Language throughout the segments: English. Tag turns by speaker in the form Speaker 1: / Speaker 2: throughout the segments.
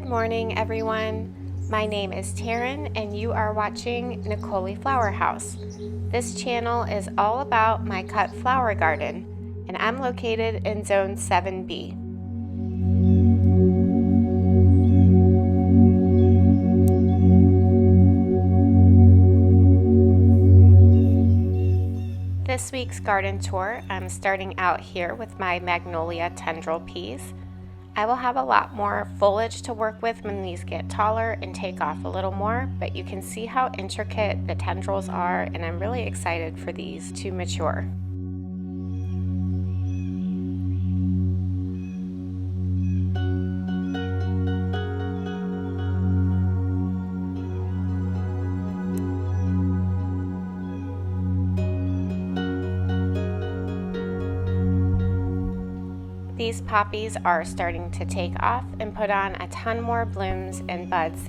Speaker 1: morning, everyone. My name is Taryn, and you are watching Nicole Flower House. This channel is all about my cut flower garden, and I'm located in Zone 7B. This week's garden tour, I'm starting out here with my magnolia tendril peas. I will have a lot more foliage to work with when these get taller and take off a little more, but you can see how intricate the tendrils are, and I'm really excited for these to mature. These poppies are starting to take off and put on a ton more blooms and buds.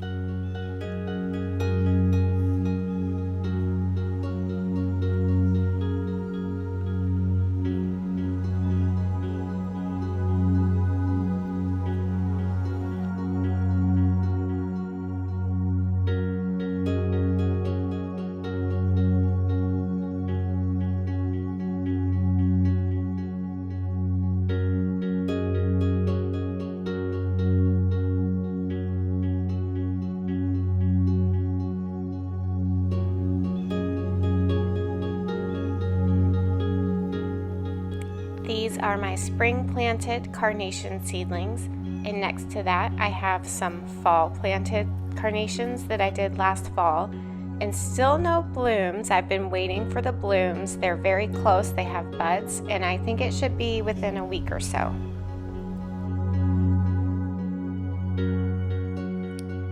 Speaker 1: These are my spring planted carnation seedlings, and next to that I have some fall planted carnations that I did last fall, and still no blooms. I've been waiting for the blooms. They're very close, they have buds, and I think it should be within a week or so.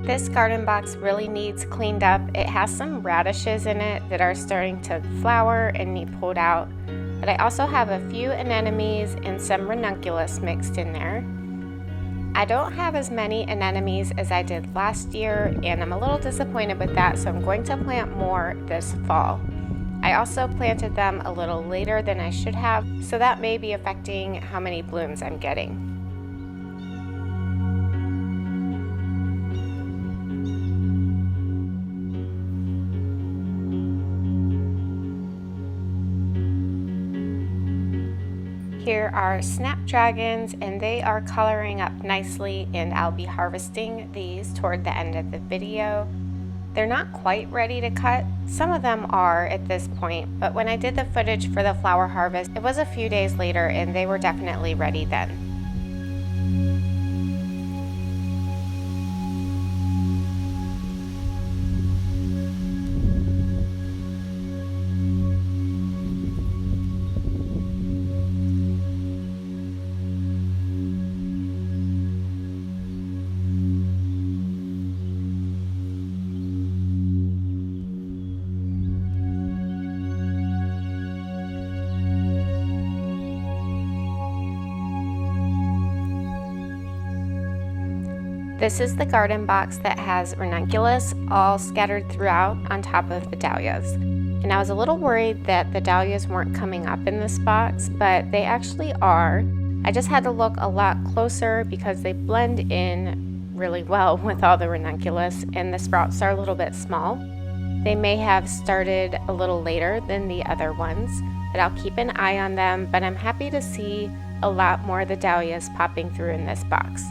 Speaker 1: This garden box really needs cleaned up. It has some radishes in it that are starting to flower and need pulled out. But I also have a few anemones and some ranunculus mixed in there. I don't have as many anemones as I did last year, and I'm a little disappointed with that, so I'm going to plant more this fall. I also planted them a little later than I should have, so that may be affecting how many blooms I'm getting. Here are snapdragons, and they are coloring up nicely, and I'll be harvesting these toward the end of the video. They're not quite ready to cut. Some of them are at this point, but when I did the footage for the flower harvest, it was a few days later and they were definitely ready then. This is the garden box that has ranunculus all scattered throughout on top of the dahlias. And I was a little worried that the dahlias weren't coming up in this box, but they actually are. I just had to look a lot closer because they blend in really well with all the ranunculus, and the sprouts are a little bit small. They may have started a little later than the other ones, but I'll keep an eye on them. But I'm happy to see a lot more of the dahlias popping through in this box.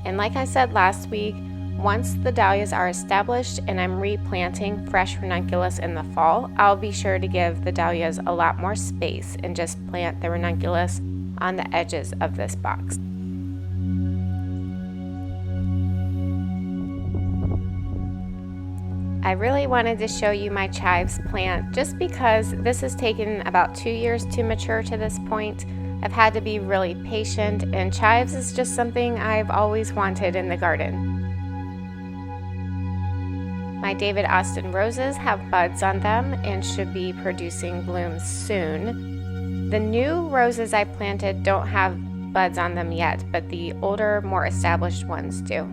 Speaker 1: And like I said last week, once the dahlias are established and I'm replanting fresh ranunculus in the fall, I'll be sure to give the dahlias a lot more space and just plant the ranunculus on the edges of this box. I really wanted to show you my chives plant just because this has taken about 2 years to mature to this point. I've had to be really patient, and chives is just something I've always wanted in the garden. My David Austin roses have buds on them and should be producing blooms soon. The new roses I planted don't have buds on them yet, but the older, more established ones do.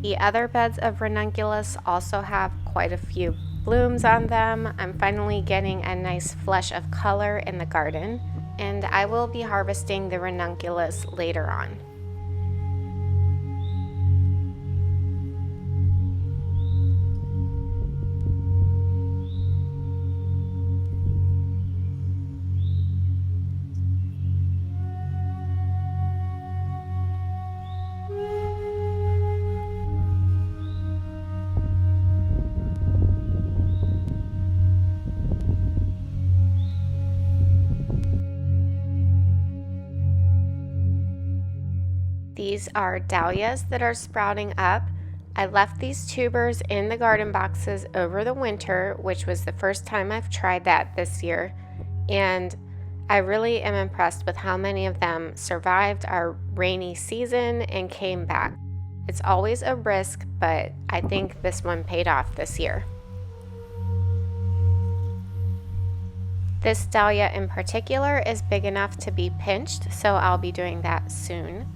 Speaker 1: The other beds of Ranunculus also have quite a few blooms on them. I'm finally getting a nice flush of color in the garden, and I will be harvesting the Ranunculus later on. These are dahlias that are sprouting up. I left these tubers in the garden boxes over the winter, which was the first time I've tried that this year, and I really am impressed with how many of them survived our rainy season and came back. It's always a risk, but I think this one paid off this year. This dahlia in particular is big enough to be pinched, so I'll be doing that soon.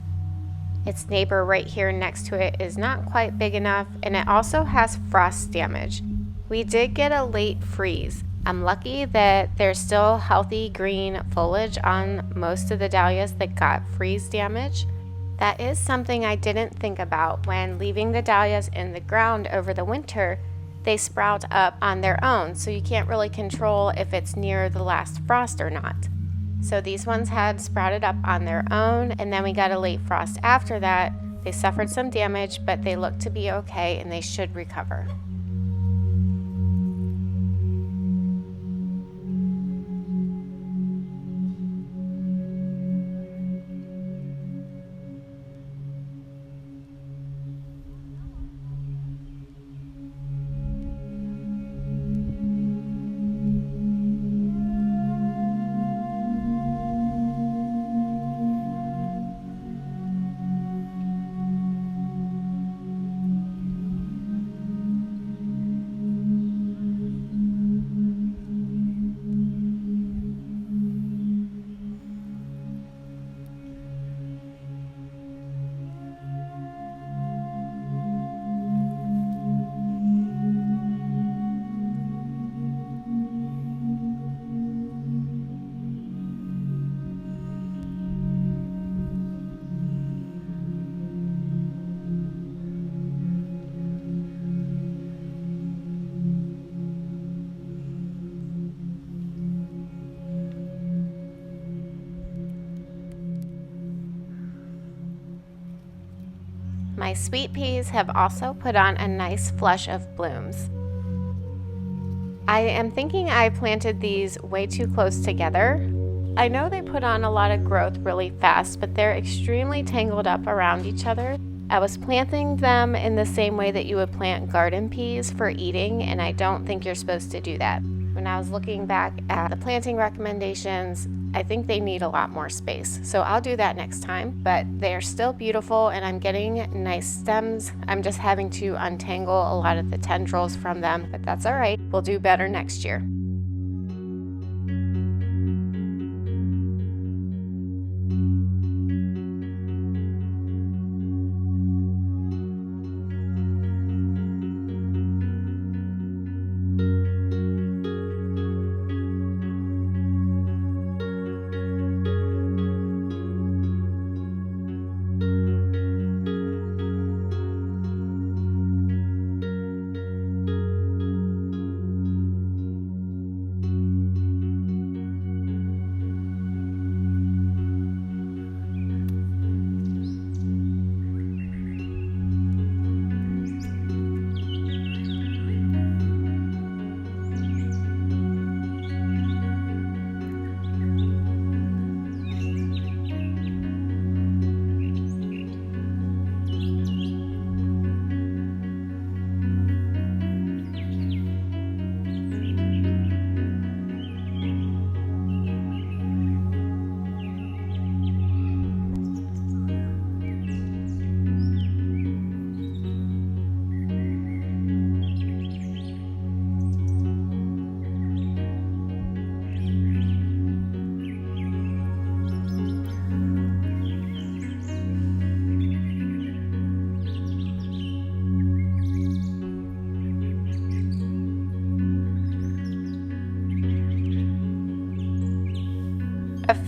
Speaker 1: Its neighbor right here next to it is not quite big enough, and it also has frost damage. We did get a late freeze. I'm lucky that there's still healthy green foliage on most of the dahlias that got freeze damage. That is something I didn't think about when leaving the dahlias in the ground over the winter. They sprout up on their own, so you can't really control if it's near the last frost or not. So these ones had sprouted up on their own, and then we got a late frost after that. They suffered some damage, but they look to be okay and they should recover. My sweet peas have also put on a nice flush of blooms. I am thinking I planted these way too close together. I know they put on a lot of growth really fast, but they're extremely tangled up around each other. I was planting them in the same way that you would plant garden peas for eating, and I don't think you're supposed to do that. When I was looking back at the planting recommendations, I think they need a lot more space. So I'll do that next time, but they're still beautiful and I'm getting nice stems. I'm just having to untangle a lot of the tendrils from them, but that's all right. We'll do better next year.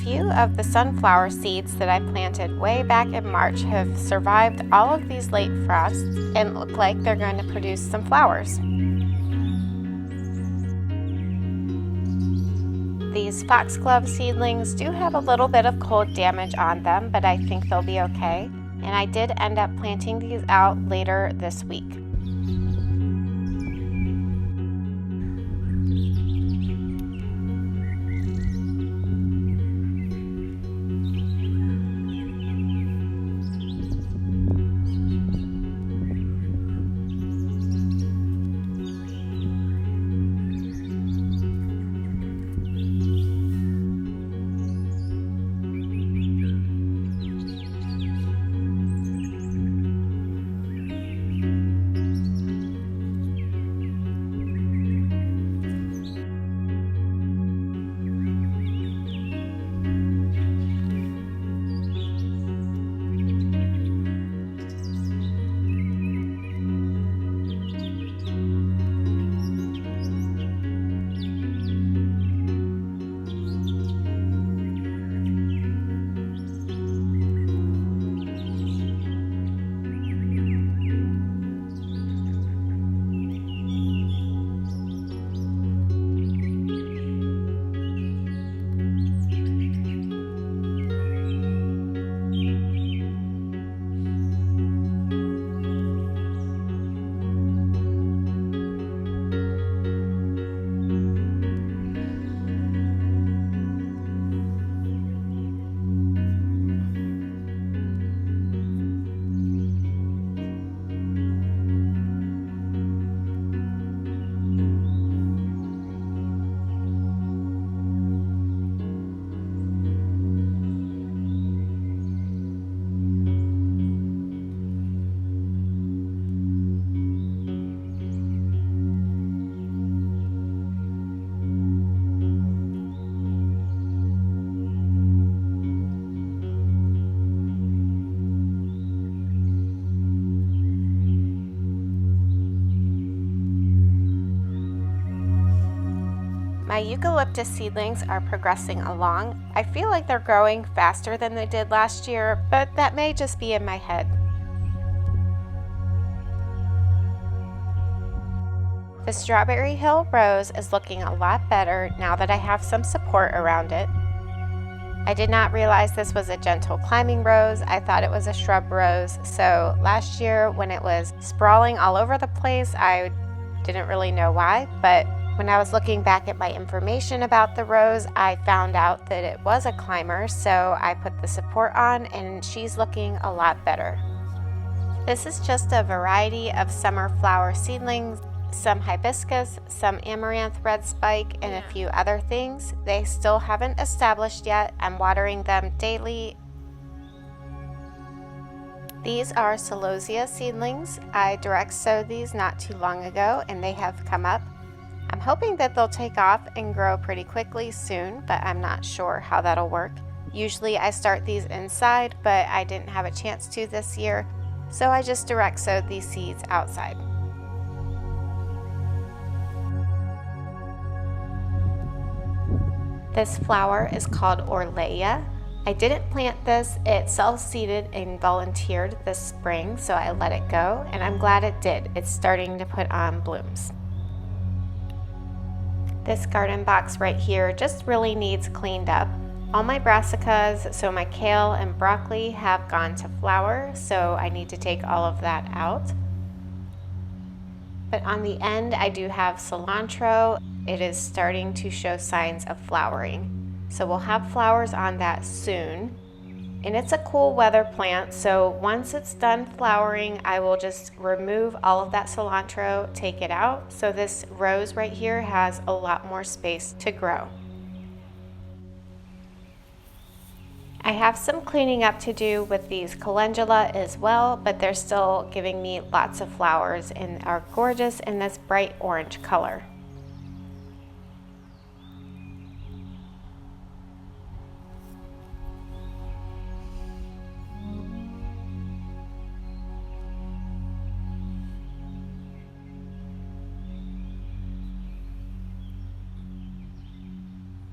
Speaker 1: few of the sunflower seeds that I planted way back in March have survived all of these late frosts and look like they're going to produce some flowers. These foxglove seedlings do have a little bit of cold damage on them, but I think they'll be okay. And I did end up planting these out later this week. My eucalyptus seedlings are progressing along. I feel like they're growing faster than they did last year, but that may just be in my head. The Strawberry Hill Rose is looking a lot better now that I have some support around it. I did not realize this was a gentle climbing rose. I thought it was a shrub rose. So last year when it was sprawling all over the place, I didn't really know why, but when I was looking back at my information about the rose, I found out that it was a climber, so I put the support on and she's looking a lot better. This is just a variety of summer flower seedlings, some hibiscus, some amaranth red spike, and a few other things. They still haven't established yet. I'm watering them daily. These are celosia seedlings. I direct sowed these not too long ago and they have come up. I'm hoping that they'll take off and grow pretty quickly soon, but I'm not sure how that'll work. Usually I start these inside, but I didn't have a chance to this year, so I just direct sowed these seeds outside. This flower is called Orleia. I didn't plant this, it self-seeded and volunteered this spring, so I let it go, and I'm glad it did. It's starting to put on blooms. This garden box right here just really needs cleaned up. All my brassicas, so my kale and broccoli, have gone to flower, so I need to take all of that out. But on the end, I do have cilantro. It is starting to show signs of flowering. So we'll have flowers on that soon. And it's a cool weather plant, so once it's done flowering, I will just remove all of that cilantro, take it out. So this rose right here has a lot more space to grow. I have some cleaning up to do with these calendula as well, but they're still giving me lots of flowers and are gorgeous in this bright orange color.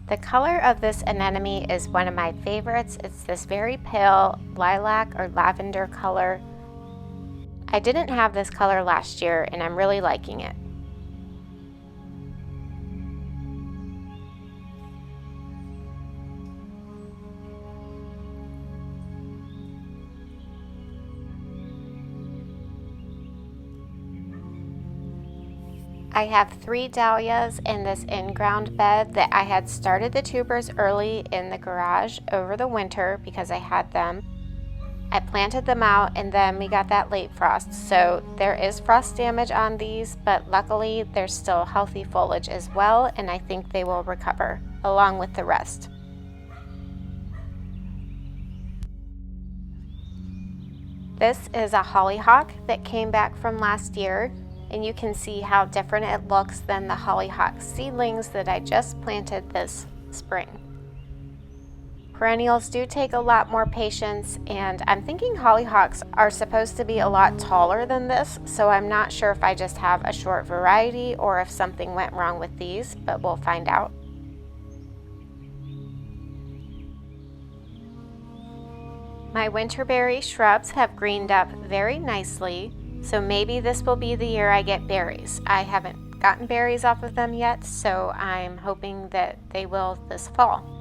Speaker 1: The color of this anemone is one of my favorites. It's this very pale lilac or lavender color. I didn't have this color last year and I'm really liking it. I have 3 dahlias in this in-ground bed that I had started the tubers early in the garage over the winter because I had them. I planted them out and then we got that late frost, so there is frost damage on these, but luckily there's still healthy foliage as well, and I think they will recover along with the rest. This is a hollyhock that came back from last year, and you can see how different it looks than the hollyhock seedlings that I just planted this spring. Perennials do take a lot more patience, and I'm thinking hollyhocks are supposed to be a lot taller than this, so I'm not sure if I just have a short variety or if something went wrong with these, but we'll find out. My winterberry shrubs have greened up very nicely, so maybe this will be the year I get berries. I haven't gotten berries off of them yet, so I'm hoping that they will this fall.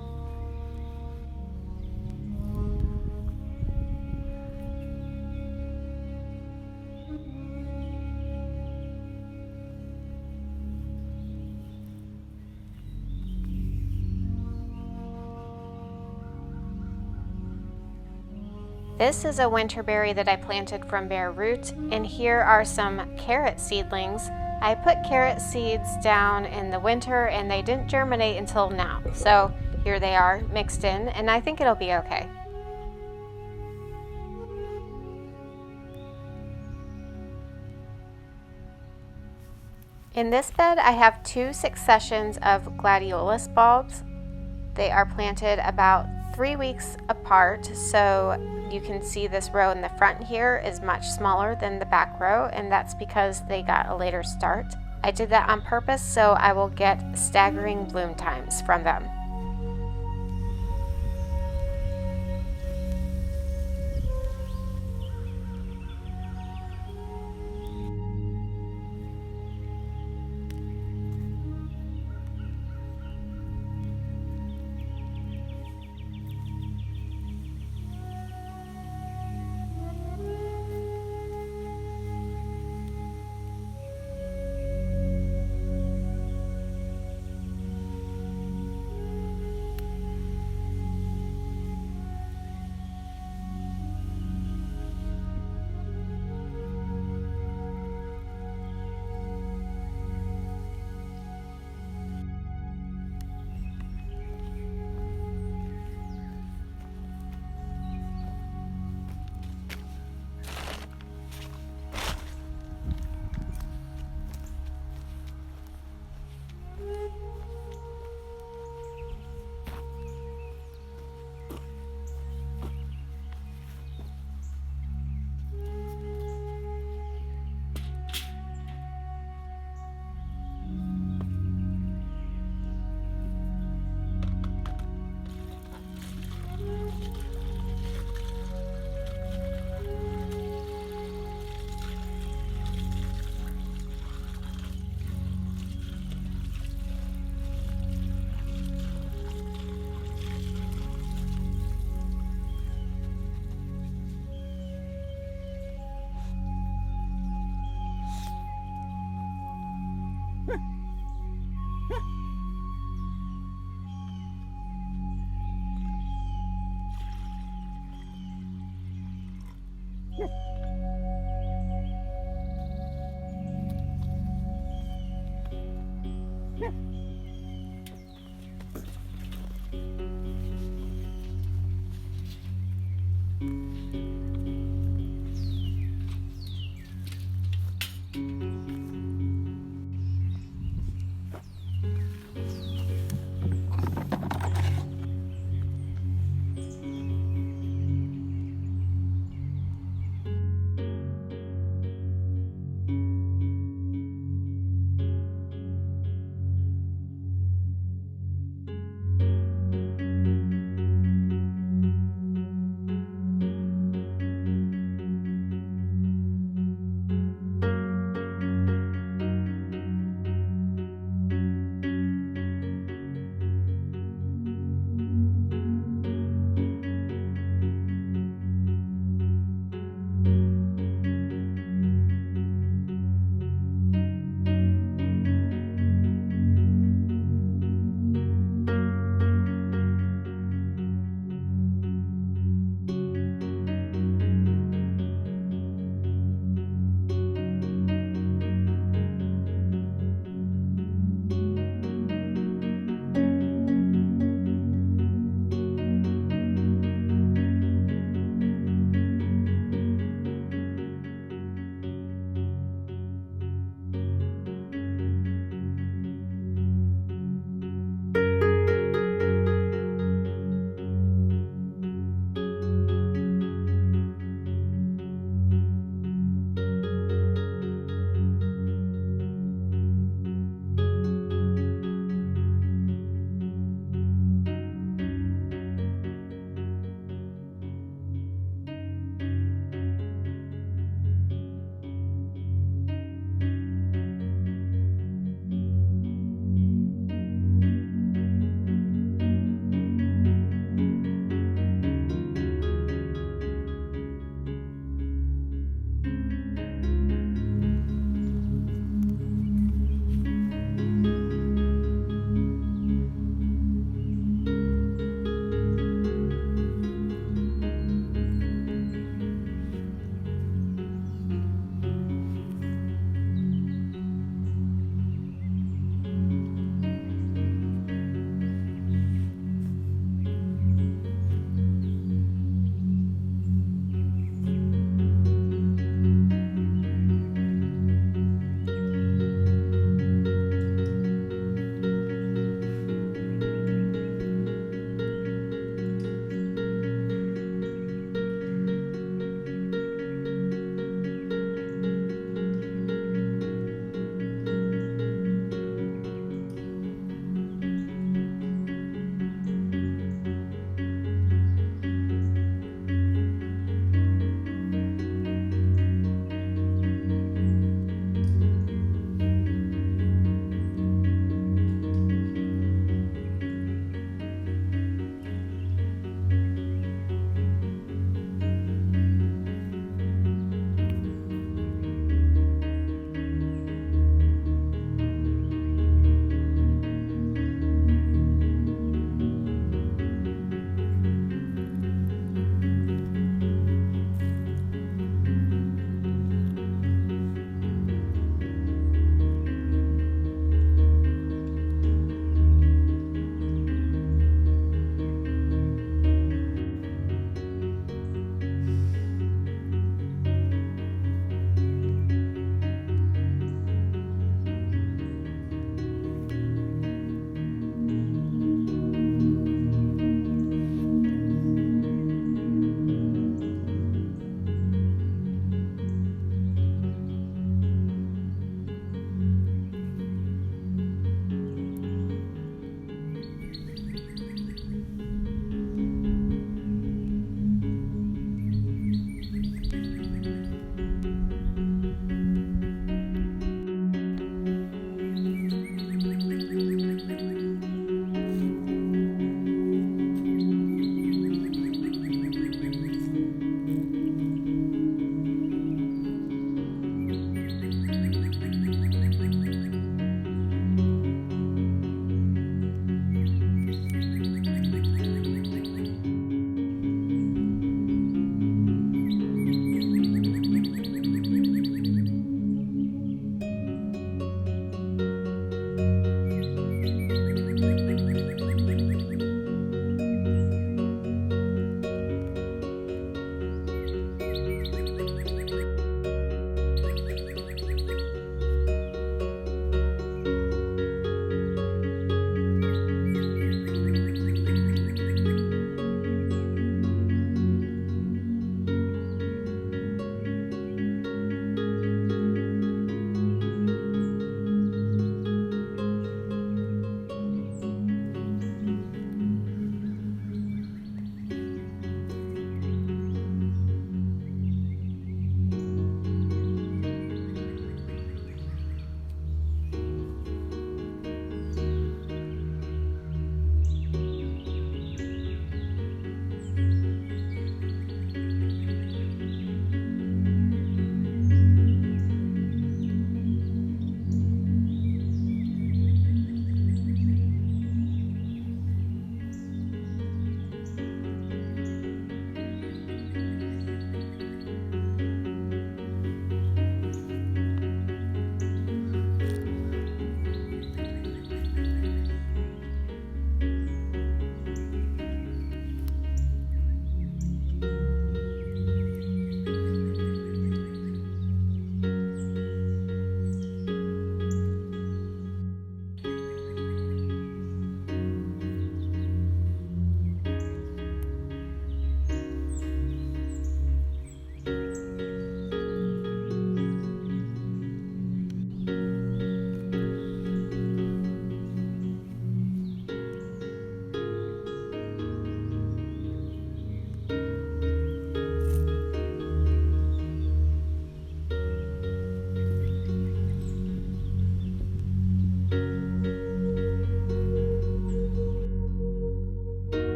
Speaker 1: This is a winterberry that I planted from bare root, and here are some carrot seedlings. I put carrot seeds down in the winter and they didn't germinate until now. So here they are mixed in, and I think it'll be okay. In this bed I have 2 successions of gladiolus bulbs. They are planted about 3 weeks apart, so you can see this row in the front here is much smaller than the back row, and that's because they got a later start. I did that on purpose so I will get staggering bloom times from them.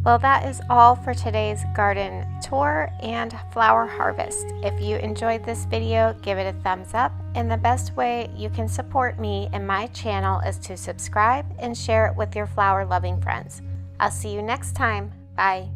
Speaker 1: Well, that is all for today's garden tour and flower harvest. If you enjoyed this video, give it a thumbs up, and the best way you can support me and my channel is to subscribe and share it with your flower loving friends. I'll see you next time. Bye.